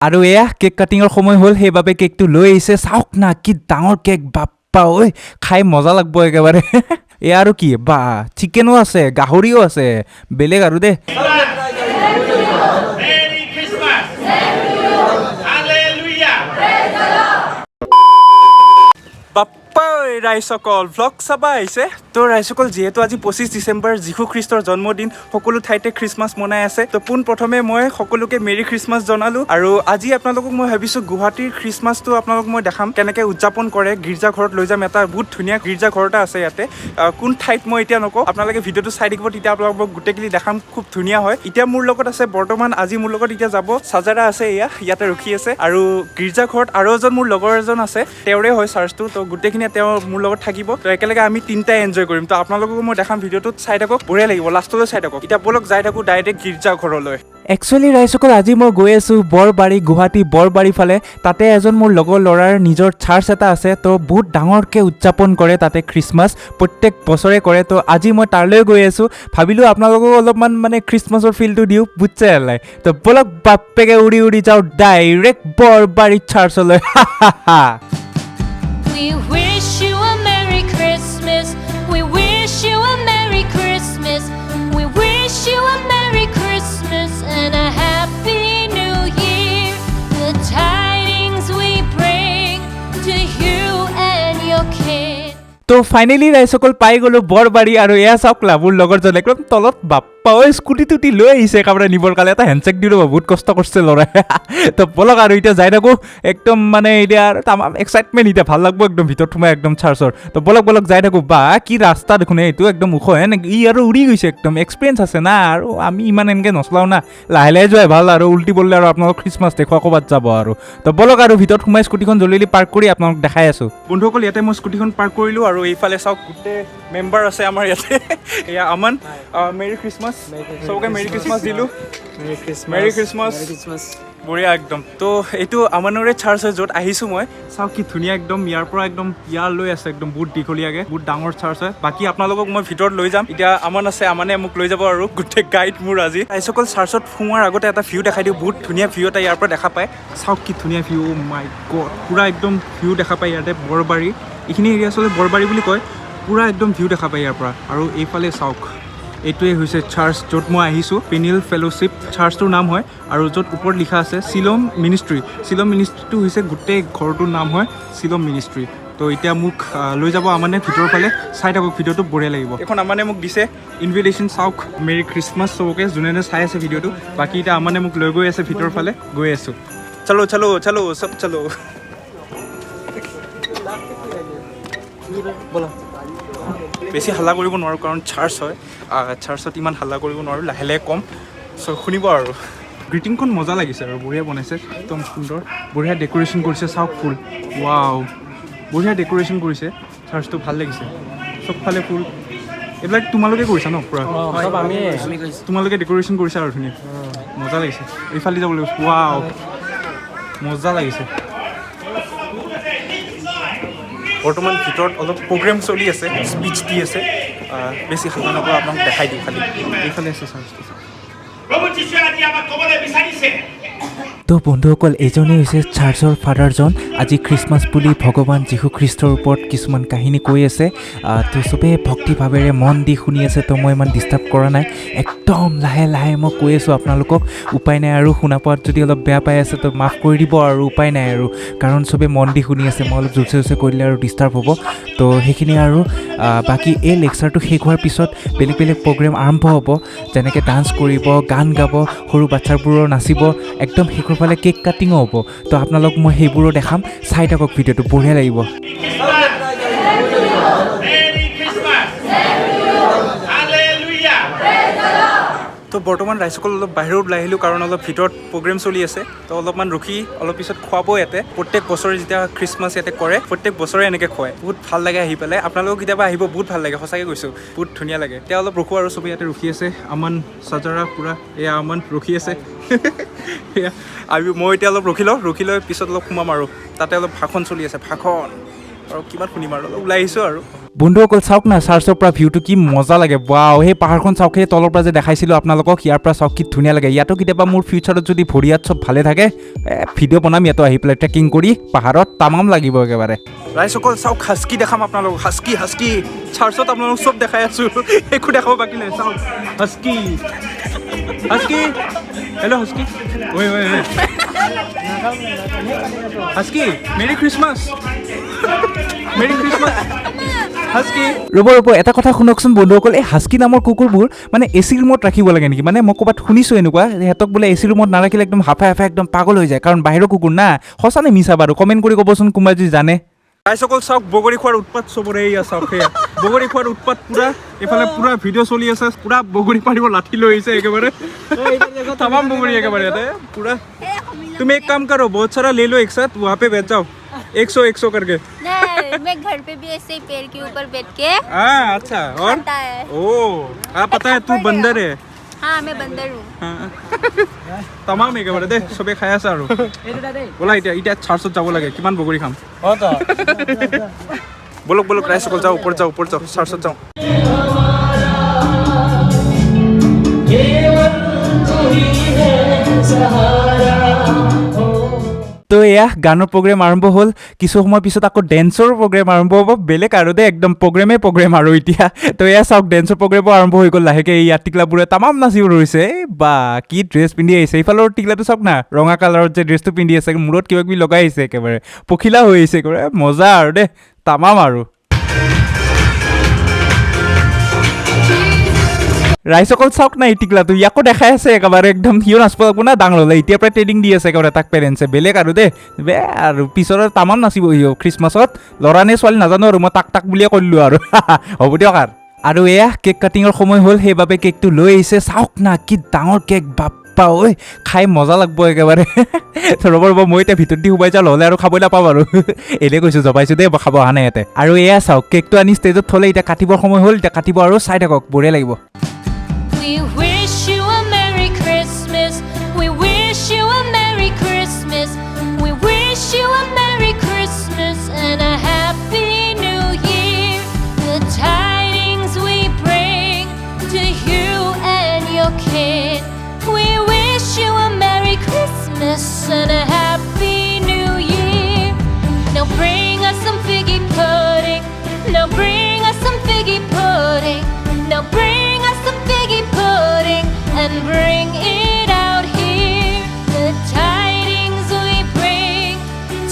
আৰু এয়া কেক কাটিঙৰ সময় হ'ল সেইবাবে কেকটো লৈ আহিছে চাওক না কি ডাঙৰ কেক বাপ্পা ঐ খাই মজা লাগব একেবাৰে এয়া আৰু কি বা চিকেনো আছে গাহৰিও আছে বেলেগ আৰু দে ৰাইসকল ভ্লগ চাবা আহিছে তো ৰাইসকল যিহেতু আজি 25 ডিচেম্বৰ যীশু খ্ৰীষ্টৰ জন্মদিন সকলো ঠাইতে খ্ৰীষ্টমাছ মনাই আছে তো পোনপ্ৰথমে মই সকলোকে মেৰী খ্ৰীষ্টমাছ জনালো আৰু আজি আপোনালোকক মই ভাবিছোঁ গুৱাহাটীৰ খ্ৰীষ্টমাছটো আপোনালোকক মই দেখাম কেনেকৈ উদযাপন কৰে গীৰ্জা ঘৰত লৈ যাম এটা বহুত ধুনীয়া গীৰ্জা ঘৰ এটা আছে ইয়াতে কোন ঠাইত মই এতিয়া নকওঁ আপোনালোকে ভিডিঅ'টো চাই থাকিব তেতিয়া আপোনালোকক গোটেইখিনি দেখাম খুব ধুনীয়া হয় এতিয়া মোৰ লগত আছে বৰ্তমান আজি মোৰ লগত এতিয়া যাব চাজাৰা আছে ইয়াতে ৰখি আছে আৰু গীৰ্জা ঘৰত আৰু এজন মোৰ লগৰ এজন আছে তেওঁৰে হয় চাৰ্চটো তো গোটেইখিনি তেওঁ মোৰ লগত থাকিব তো একেলগে আমি তিনিটাই এনজয় কৰিম তো আপোনালোককো মই দেখাম ভিডিঅ'টোত চাই থাকক বঢ়িয়া লাগিব লাষ্টলৈ চাই থাকক এতিয়া বলক যাই থাকোঁ ডাইৰেক্ট গীৰ্জা ঘৰলৈ একচুৱেলি ৰাইজসকল আজি মই গৈ আছোঁ বৰবাৰী গুৱাহাটী বৰবাৰী ফালে তাতে এজন মোৰ লগৰ ল'ৰাৰ নিজৰ চাৰ্চ এটা আছে তো বহুত ডাঙৰকৈ উদযাপন কৰে তাতে খ্ৰীষ্টমাছ প্ৰত্যেক বছৰে কৰে তো আজি মই তালৈ গৈ আছোঁ ভাবিলোঁ আপোনালোকক অলপমান মানে খ্ৰীষ্টমাছৰ ফিলটো দিওঁ বুজছে এলাই তো বলক বাপ্পেকে উৰি উৰি যাওঁ ডাইৰেক্ট বৰবাৰী চাৰ্চলৈ We wish you a Merry Christmas. We wish you a Merry Christmas. We wish you a Merry Christmas and a Happy New Year. The tidings we bring to you and your kin. তো finally ৰাইজসকল পাই গ'লোঁ বৰবাৰী আৰু এয়া চাওক মোৰ লগৰজন একদম তলত বাপ্পা ঐ স্কুটি টুটি লৈ আহিছে একেবাৰে নিবৰ কাৰণে এটা হেণ্ডচেক দি ৰ'ব বহুত কষ্ট কৰিছে ল'ৰাই তো বলক আৰু এতিয়া যাই থাকোঁ একদম মানে এতিয়া আৰু তামাম এক্সাইটমেণ্ট এতিয়া ভাল লাগব একদম ভিতৰত সোমাই একদম চাৰ্চৰ তো বলক যাই থাকোঁ বা কি ৰাস্তা দেখোন এইটো একদম ওখ হে ই আৰু উৰি গৈছে একদম এক্সপিৰিয়েঞ্চ আছে না আৰু আমি ইমান এনেকৈ নচলাওঁ না লাহে লাহে যোৱাই ভাল আৰু উল্টি পৰলে আৰু আপোনালোক খ্ৰীষ্টমাছ দেখুওৱা ক'ৰবাত যাব আৰু তো বলক আৰু ভিতৰত সোমাই স্কুটিখন জলদি পাৰ্ক কৰি আপোনালোক দেখাই আছোঁ বন্ধুসকল ইয়াতে মই স্কুটিখন পাৰ্ক কৰিলোঁ আৰু এইফালে চাওক গোটেই মেম্বাৰ আছে আমাৰ ইয়াতে এয়া আমান মেৰী খ্ৰীষ্টমাছ চবকে মেৰী খ্ৰীষ্টমাছ দিলোঁ মেৰী খ্ৰীষ্টমাছ বঢ়িয়া একদম তো এইটো আমানৰে চাৰ্চ হয় য'ত আহিছোঁ মই চাওক কি ধুনীয়া একদম ইয়াৰ পৰা একদম ইয়াৰ লৈ আছে একদম বহুত দীঘলীয়াকৈ বহুত ডাঙৰ চাৰ্চ হয় বাকী আপোনালোকক মই ভিতৰত লৈ যাম এতিয়া আমান আছে আমানে মোক লৈ যাব আৰু গোটেই গাইড মোৰ আজি ৰাইজসকল চাৰ্চত সোমোৱাৰ আগতে এটা ভিউ দেখাই দিওঁ বহুত ধুনীয়া ভিউ এটা ইয়াৰ পৰা দেখা পায় চাওক কি ধুনীয়া ভিউ মাই গড পূৰা একদম ভিউ দেখা পায় ইয়াতে বৰবাৰী এইখিনি এৰিয়া আচলতে বৰবাৰী বুলি কয় পূৰা একদম ভিউ দেখা পায় ইয়াৰ পৰা আৰু এইফালে চাওক এইটোৱে হৈছে চাৰ্চ য'ত মই আহিছোঁ পেনিল ফেলোশ্বিপ চাৰ্চটোৰ নাম হয় আৰু য'ত ওপৰত লিখা আছে শ্বিলং মিনিষ্ট্ৰিটো হৈছে গোটেই ঘৰটোৰ নাম হয় শ্বিলং মিনিষ্ট্ৰি তো এতিয়া মোক লৈ যাব আমানে ভিতৰৰ ফালে চাই থাকক ভিডিঅ'টো বঢ়িয়া লাগিব এখন আমানে মোক দিছে ইনভিটেশ্যন চাওক মেৰী খ্ৰীষ্টমাছ চবকে যোনে চাই আছে ভিডিঅ'টো বাকী এতিয়া আমানে মোক লৈ গৈ আছে ভিতৰৰ ফালে গৈ আছোঁ চলো চব চলো ব'লা বেছি হাল্লা কৰিব নোৱাৰোঁ কাৰণ চাৰ্চ হয় চাৰ্চত ইমান হাল্লা কৰিব নোৱাৰোঁ লাহে লাহে কম চ' শুনিব আৰু গ্ৰিটিংখন মজা লাগিছে আৰু বঢ়িয়া বনাইছে একদম সুন্দৰ বঢ়িয়া ডেক'ৰেশ্যন কৰিছে চাওক ফুল ৱাও বঢ়িয়া ডেক'ৰেশ্যন কৰিছে চাৰ্চটো ভাল লাগিছে চবফালে ফুল এইবিলাক তোমালোকে কৰিছা ন পূৰা তোমালোকে ডেক'ৰেশ্যন কৰিছা আৰু ধুনীয়া মজা লাগিছে এইফালে যাব লাগিব ৱাও মজা লাগিছে বৰ্তমান ভিতৰত অলপ প্ৰগ্ৰেম চলি আছে স্পীচ দি আছে বেছি হাল্লা নকৰা আপোনাক দেখাই দিওঁ খালি এইফালে আছে চাৰ্চটো তো বন্ধুসকল এইজনেই হৈছে চাৰ্চৰ ফাদাৰজন আজি খ্ৰীষ্টমাছ বুলি ভগৱান যীশু খ্ৰীষ্টৰ ওপৰত কিছুমান কাহিনী কৈ আছে তো চবেই ভক্তিভাৱেৰে মন দি শুনি আছে তো মই ইমান ডিষ্টাৰ্ব কৰা নাই একদম লাহে লাহে মই কৈ আছোঁ আপোনালোকক উপায় নাই আৰু শুনা পোৱাত যদি অলপ বেয়া পাই আছে তো মাফ কৰি দিব আৰু উপায় নাই আৰু কাৰণ চবেই মন দি শুনি আছে মই অলপ জোৰচে কৈ দিলে আৰু ডিষ্টাৰ্ব হ'ব তো সেইখিনি আৰু বাকী এই লেকচাৰটো শেষ হোৱাৰ পিছত বেলেগ প্ৰগ্ৰেম আৰম্ভ হ'ব যেনেকৈ ডান্স কৰিব গান গাব সৰু বাচ্ছাবোৰৰ নাচিব একদম শেষৰ ফালে কেক কাটিঙো হ'ব তো আপোনালোক মই সেইবোৰো দেখাম চাই থাকক ভিডিঅ'টো বঢ়িয়া লাগিব তো বৰ্তমান ৰাইজসকল অলপ বাহিৰত ওলাই আহিলোঁ কাৰণ অলপ ভিতৰত প্ৰগ্ৰেম চলি আছে তো অলপমান ৰখি অলপ পিছত খুৱাব ইয়াতে প্ৰত্যেক বছৰে যেতিয়া খ্ৰীষ্টমাছ ইয়াতে কৰে প্ৰত্যেক বছৰে এনেকৈ খুৱায় বহুত ভাল লাগে আহি পেলাই আপোনালোকক কেতিয়াবা আহিব বহুত ভাল লাগে সঁচাকৈ কৈছোঁ বহুত ধুনীয়া লাগে এতিয়া অলপ ৰখোঁ আৰু চবেই ইয়াতে ৰখি আছে আমান চাজাৰা পূৰা এয়া আমান ৰখি আছে মই এতিয়া অলপ ৰখি লৈ পিছত অলপ সোমাম আৰু তাতে অলপ ভাষণ চলি আছে ভাষণ আৰু কিমান শুনিম আৰু অলপ ওলাই আহিছোঁ আৰু বন্ধুসকল চাওক না চাৰ্চৰ পৰা ভিউটো কি মজা লাগে ৱাও সেই পাহাৰখন চাওক সেই তলৰ পৰা যে দেখাইছিলোঁ আপোনালোকক ইয়াৰ পৰা চাওক কি ধুনীয়া লাগে ইয়াতো কেতিয়াবা মোৰ ফিউচাৰত যদি ভৰিয়াত চব ভালে থাকে ভিডিঅ' বনাম ইয়াতো আহি পেলাই ট্ৰেকিং কৰি পাহাৰত তামাম লাগিব একেবাৰে ৰাইজসকল চাওক হাস্কি দেখাম আপোনালোকক হাস্কি চাৰ্চত আপোনালোকক চব দেখাই আছোঁ একো দেখাব বাকী নাই চাওক হাস্কি হেল্ল' হাস্কি ঐ হাস্কি মেৰি খ্ৰীষ্টমাছ ৰ'ব এটা কথা শুনকচোন বন্ধুসকল এই হাস্কি নামৰ কুকুৰবোৰ মানে এচি ৰুমত ৰাখিব লাগে নেকি মানে মই ক'ৰবাত শুনিছোঁ এনেকুৱা সিহঁতক বোলে এচি ৰুমত নাৰাখিলে একদম হাফাই একদম পাগল হৈ যায় কাৰণ বাহিৰৰ কুকুৰ না সঁচা নে মিছা বাৰু কমেণ্ট কৰি ক'বচোন কোনোবাই যদি জানে ৰাইজসকল চাওক বগৰী খোৱাৰ উৎপাত চবৰে এয়া চাওক সেয়া বগৰী খোৱাৰ উৎপাত পুৰা এইফালে পুৰা ভিডিঅ' চলি আছে পুৰা বগৰী পাৰিব লাঠি লৈ আহিছে একেবাৰে তামাম বগৰী একেবাৰে ইয়াতে পুৰা তুমি এক কাম करो बहुत सारा ले लो एक साथ वहाँ पे बैठ जाओ 100 करके नहीं मैं घर पे भी ऐसे ही पेड़ के ऊपर बैठ के हाँ अच्छा और पता है ओ हाँ पता है तू बंदर है हाँ मैं बंदर हूँ तमाम একেবাৰে দে চবে খাই আছে আৰু বলা এতিয়া চাৰ্চত যাব লাগে কিমান বগৰী খাম বলক ৰাইজসকল যাওঁ ওপৰত যাওঁ চাৰ্চত যাওঁ তো এয়া গানৰ প্ৰগ্ৰেম আৰম্ভ হ'ল কিছু সময় পিছত আকৌ ডেন্সৰ প্ৰগ্ৰেম আৰম্ভ হ'ব বেলেগ আৰু দেই একদম প্ৰগ্ৰেম আৰু এতিয়া তো এয়া চাওক ডেন্সৰ প্ৰগ্ৰেমো আৰম্ভ হৈ গ'ল লাহেকৈ এই টিকলাবোৰে তামাম নাচিব ধৰিছে বা কি ড্ৰেছ পিন্ধি আহিছে এইফালৰ টিকলাটো চাওক না ৰঙা কালাৰত যে ড্ৰেছটো পিন্ধি আছে মূৰত কিবা কিবি লগাই আহিছে একেবাৰে পখিলা হৈ আহিছে একেবাৰে মজা আৰু দেই তামাম আৰু ৰাইজসকল চাওক না এই টিকলাটো ইয়াকো দেখাই আছে একেবাৰে একদম সিও নাচিব লাগিব না ডাঙৰ হ'লে এতিয়াৰ পৰাই ট্ৰেইনিং দি আছে একেবাৰে তাক পেৰেণ্টছে বেলেগ আৰু দেই আৰু পিছৰ তামাম নাচিব সিও খ্ৰীষ্টমাছত ল'ৰা নে ছোৱালী নাজানো আৰু মই তাক বুলিয়ে কৰিলোঁ আৰু হ'ব দিয়ক আৰু এয়া কেক কাটিঙৰ সময় হ'ল সেইবাবে কেকটো লৈ আহিছে চাওক না কি ডাঙৰ কেক বাপ্পা ঐ খাই মজা লাগিব একেবাৰে ৰ'ব মই এতিয়া ভিতৰত দি সোমাই যাওঁ নহ'লে আৰু খাবই নাপাম আৰু এনেই কৈছোঁ জবাইছোঁ দেই খাব অহা নাই ইয়াতে আৰু এয়া চাওক কেকটো আনি ষ্টেজত থ'লে এতিয়া কাটিবৰ সময় হ'ল এতিয়া কাটিব আৰু চাই থাকক বঢ়িয়া লাগিব We wish you a Merry Christmas. We wish you a Merry Christmas. We wish you a Merry Christmas and a Happy New Year. The tidings we bring to you and your kid. We wish you a Merry Christmas and a Happy New Year. Now bring us some figgy pudding. Now bring us some figgy pudding. Now bring us some figgy pudding and bring it out here. The tidings we bring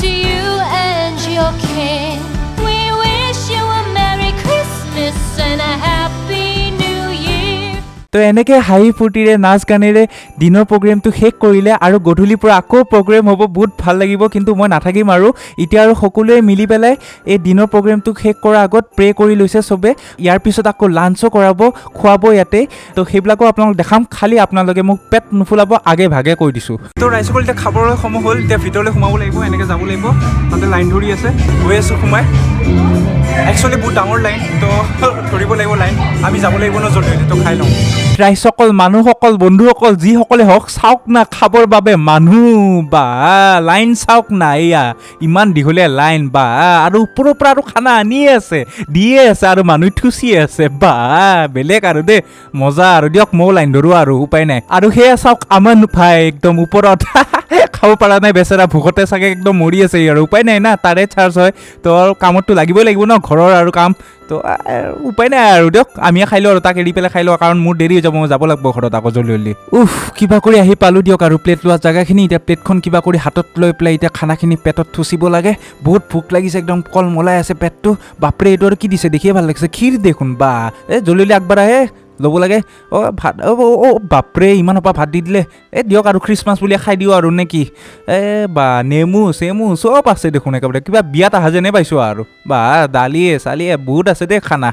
to you and your king. We wish you a Merry Christmas and a Happy New Year. তো এনেকৈ হাঁহি ফূৰ্তিৰে নাচ গানেৰে দিনৰ প্ৰগ্ৰেমটো শেষ কৰিলে আৰু গধূলিৰ পৰা আকৌ প্ৰগ্ৰেম হ'ব বহুত ভাল লাগিব কিন্তু মই নাথাকিম আৰু এতিয়া আৰু সকলোৱে মিলি পেলাই এই দিনৰ প্ৰগ্ৰেমটো শেষ কৰাৰ আগত প্ৰে কৰি লৈছে চবে ইয়াৰ পিছত আকৌ লাঞ্চো কৰাব খুৱাব ইয়াতে তো সেইবিলাকো আপোনালোক দেখাম খালি আপোনালোকে মোক পেট নুফুলাব আগে ভাগে কৈ দিছোঁ তো ৰাইজসকল এতিয়া খাবলৈ সময় হ'ল এতিয়া ভিতৰলৈ সোমাব লাগিব এনেকৈ যাব লাগিব তাতে লাইন ধৰি আছে গৈ আছোঁ সোমাই একচুৱেলি বহুত ডাঙৰ লাইন তো ধৰিব লাগিব লাইন আমি যাব লাগিব ন জলদি তো খাই লওঁ ৰাইজসকল মানুহসকল বন্ধুসকল যিসকলে হওক চাওক না খাবৰ বাবে মানুহ বা লাইন চাওক না এয়া ইমান দীঘলীয়া লাইন বা আৰু ওপৰৰ পৰা আৰু খানা আনিয়ে আছে দিয়ে আছে আৰু মানুহ থুচিয়ে আছে বা বেলেগ আৰু দেই মজা আৰু দিয়ক ময়ো লাইন ধৰোঁ আৰু উপায় নাই আৰু সেয়া চাওক আমাৰ ভাই একদম ওপৰত খাব পৰা নাই বেচেৰা ভোকতে চাগে একদম মৰি আছে আৰু উপায় নাই না তাৰে চাৰ্জ হয় তো আৰু কামততো লাগিবই লাগিব ন ঘৰৰ আৰু কাম তো উপায় নাই আৰু দিয়ক আমিয়ে খাই লওঁ আৰু তাক এৰি পেলাই খাই লওঁ কাৰণ মোৰ দেৰি হৈ যাব মই যাব লাগিব ঘৰত আকৌ জলদি কিবা কৰি আহি পালোঁ দিয়ক আৰু প্লেট লোৱা জেগাখিনি এতিয়া প্লেটখন কিবা কৰি হাতত লৈ পেলাই এতিয়া খানাখিনি পেটত থুচিব লাগে বহুত ভোক লাগিছে একদম কল মলাই আছে পেটটো বাপৰে এইটো আৰু কি দিছে দেখিয়ে ভাল লাগিছে ক্ষীৰ দেখোন বা জলদি আগবাঢ়া ল'ব লাগে ভাত বাপৰে ইমানৰ পৰা ভাত দি দিলে দিয়ক আৰু খ্ৰীষ্টমাছ বুলিয়ে খাই দিওঁ আৰু নে কি বা নেমু চেমু চব আছে দেখোন একেবাৰে কিবা বিয়াত অহা যেনে পাইছোঁ আৰু বা দালিয়ে চালিয়ে বহুত আছে দেই খানা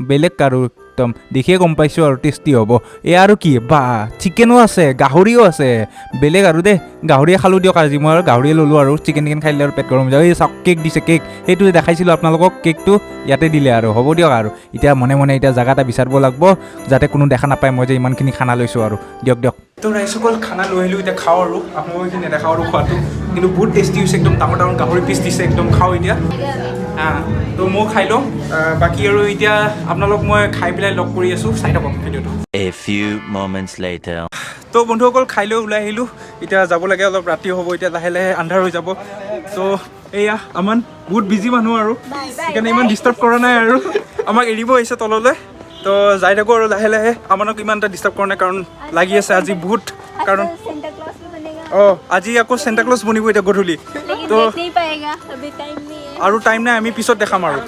বেলেগ আৰু একদম দেখিয়ে গম পাইছোঁ আৰু টেষ্টি হ'ব এয়া আৰু কি বা চিকেনো আছে গাহৰিও আছে বেলেগ আৰু দেই গাহৰিয়ে খালোঁ দিয়ক আজি মই আৰু গাহৰিয়ে ল'লোঁ আৰু চিকেন খাই দিলে আৰু পেট গৰম যায় এই চাওক কেক দিছে কেক সেইটো দেখাইছিলোঁ আপোনালোকক কেকটো ইয়াতে দিলে আৰু হ'ব দিয়ক আৰু এতিয়া মনে মনে এতিয়া জেগা এটা বিচাৰিব লাগিব যাতে কোনো দেখা নাপায় মই যে ইমানখিনি খানা লৈছোঁ আৰু দিয়ক তো ৰাইজসকল খানা লৈ আহিলোঁ এতিয়া খাওঁ আৰু আপোনালোকে কি নেদেখাওঁ আৰু খোৱাটো কিন্তু বহুত টেষ্টি হৈছে একদম ডাঙৰ ডাঙৰ গাহৰি পিচ দিছে একদম খাওঁ এতিয়া তো মই খাই লওঁ বাকী আৰু এতিয়া আপোনালোক মই খাই পেলাই লগ কৰি আছোঁ চাই থাকক ভিডিঅ'টো A few moments later. তো বন্ধুসকল খাই লৈ ওলাই আহিলোঁ এতিয়া যাব লাগে অলপ ৰাতি হ'ব এতিয়া লাহে লাহে আন্ধাৰ হৈ যাব তো এয়া আমান বহুত বিজি মানুহ আৰু সেইকাৰণে ইমান ডিষ্টাৰ্ব কৰা নাই আৰু আমাক এৰিব আহিছে তললৈ তো যাই থাকোঁ আৰু লাহে লাহে আমাক ইমান এটা ডিষ্টাৰ্ব কৰা নাই কাৰণ লাগি আছে আজি বহুত কাৰণ আজি আকৌ চেণ্টা ক্লজ বনিব এতিয়া গধূলি তো আৰু টাইম নাই আমি পিছত দেখাম আৰু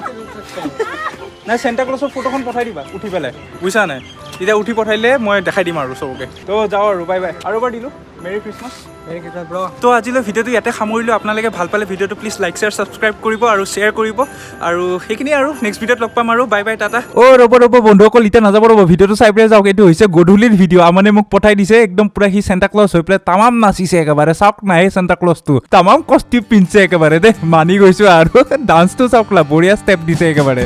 নাই চেণ্টা ক্লজৰ ফটোখন পঠাই দিবা উঠি পেলাই বুজিছা নাই এতিয়া উঠি পঠাইলে মই দেখাই দিম আৰু চবকে তো যাওঁ আৰু বাই বাই আৰু এবাৰ দিলোঁ মেৰি খ্ৰীষ্টমাছ তো আজিলৈ ভিডিঅ'টো ইয়াতে সামৰিলোঁ আপোনালোকে ভাল পালে ভিডিঅ'টো প্লিজ লাইক শ্বেয়াৰ ছাবস্ক্ৰাইব কৰিব আৰু শ্বেয়াৰ কৰিব আৰু সেইখিনি আৰু নেক্সট ভিডিঅ'ত লগ পাম আৰু বাই বাই টাটা ৰ'ব বন্ধুসকল এতিয়া নাযাব ৰ'ব ভিডিঅ'টো চাই পেলাই যাওক এইটো হৈছে গধূলিৰ ভিডিঅ' মানে মোক পঠাই দিছে একদম পুৰা সি চেণ্টা ক্লজ হৈ পেলাই তামাম নাচিছে একেবাৰে চাওক নাই চেণ্টা ক্লজটো তামাম কষ্টিউম পিন্ধিছে একেবাৰে দেই মানি গৈছোঁ আৰু ডান্সটো চাওক বঢ়িয়া ষ্টেপ দিছে একেবাৰে